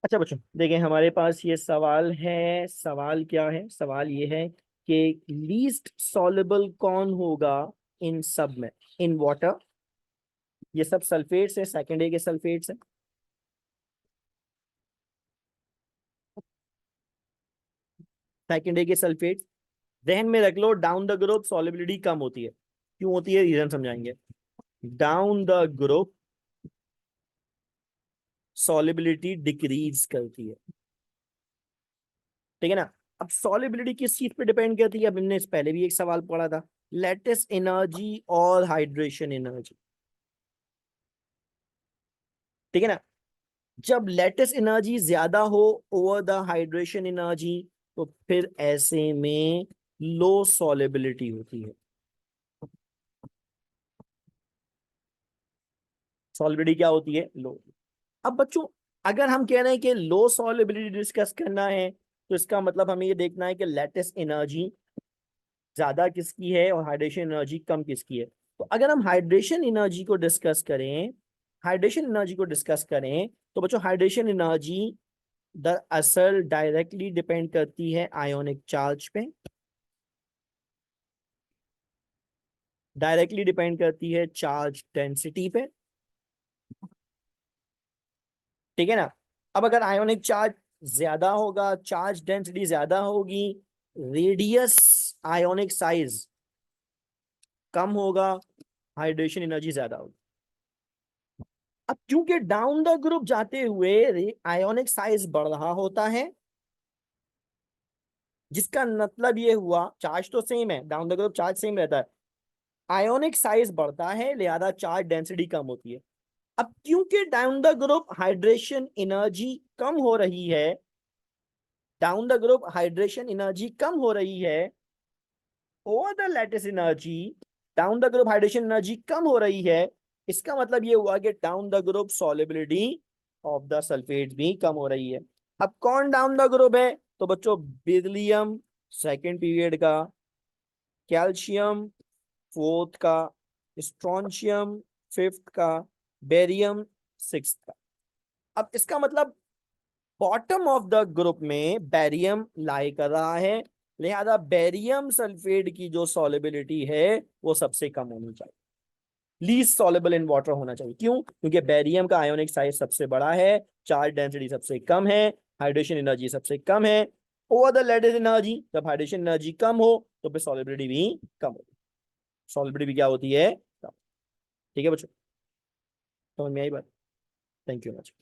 अच्छा बच्चों देखिए, हमारे पास ये सवाल है। सवाल क्या है? सवाल ये है कि लीस्ट सॉल्युबल कौन होगा इन सब में, इन वाटर। ये सब सल्फेट्स है, सेकेंड ए के सल्फेट्स है। सेकेंड ए के सल्फेट्स जहन में रख लो। डाउन द ग्रुप सॉलिबिलिटी कम होती है। क्यों होती है, रीजन समझाएंगे। Down the group solubility decrease करती है, ठीक है ना। अब सॉलिबिलिटी किस चीज पे डिपेंड करती है? अब हमने इस पहले भी एक सवाल पढ़ा था, लैटिस एनर्जी और हाइड्रेशन एनर्जी, ठीक है ना। जब लैटिस एनर्जी ज्यादा हो ओवर द हाइड्रेशन एनर्जी, तो फिर ऐसे में लो सॉलिबिलिटी होती है। सॉलिबिलिटी क्या होती है? लो। अब बच्चों, अगर हम कह रहे हैं कि लो सॉलिबिलिटी डिस्कस करना है, तो इसका मतलब हमें ये देखना है कि लैटिस एनर्जी ज्यादा किसकी है और हाइड्रेशन एनर्जी कम किसकी है। तो अगर हम हाइड्रेशन एनर्जी को डिस्कस करें, हाइड्रेशन एनर्जी को डिस्कस करें, तो बच्चों हाइड्रेशन एनर्जी दरअसल डायरेक्टली डिपेंड करती है आयोनिक चार्ज पे, डायरेक्टली डिपेंड करती है चार्ज डेंसिटी पे, ठीक है ना। अब अगर आयोनिक चार्ज ज्यादा होगा, चार्ज डेंसिटी ज्यादा होगी, रेडियस आयोनिक साइज कम होगा, हाइड्रेशन एनर्जी ज्यादा होगी। अब क्योंकि डाउन द ग्रुप जाते हुए आयोनिक साइज बढ़ रहा होता है, जिसका मतलब ये हुआ चार्ज तो सेम है, down the group charge same रहता है, आयोनिक साइज बढ़ता है, लिहाजा चार्ज डेंसिटी कम होती है। अब क्योंकि down the group hydration energy कम हो रही है, down the group hydration energy कम हो रही है over the lattice energy, down the group hydration energy कम हो रही है, इसका मतलब ये हुआ कि down the group solubility of the sulphate भी कम हो रही है। अब कौन डाउन द ग्रुप है? तो बच्चों बेरिलियम सेकेंड पीरियड का, कैल्शियम फोर्थ का, स्ट्रॉन्शियम फिफ्थ का, बेरियम सिक्स्थ का। अब इसका मतलब बॉटम ऑफ द ग्रुप में बैरियम लाई कर रहा है, लिहाजा बैरियम सल्फेट की जो सॉलिबिलिटी है वो सबसे कम होनी चाहिए, लीस्ट सॉलेबल इन वाटर होना चाहिए। क्यों? क्योंकि बैरियम का आयोनिक साइज सबसे बड़ा है, चार्ज डेंसिटी सबसे कम है, हाइड्रेशन एनर्जी सबसे कम है ओवर द लैटिस एनर्जी। जब हाइड्रेशन एनर्जी कम हो तो फिर सॉलिबिलिटी भी कम होगी, सॉलिबिलिटी भी क्या होती है? कम। ठीक है बच्चों, समझ में आई बात? Thank you much.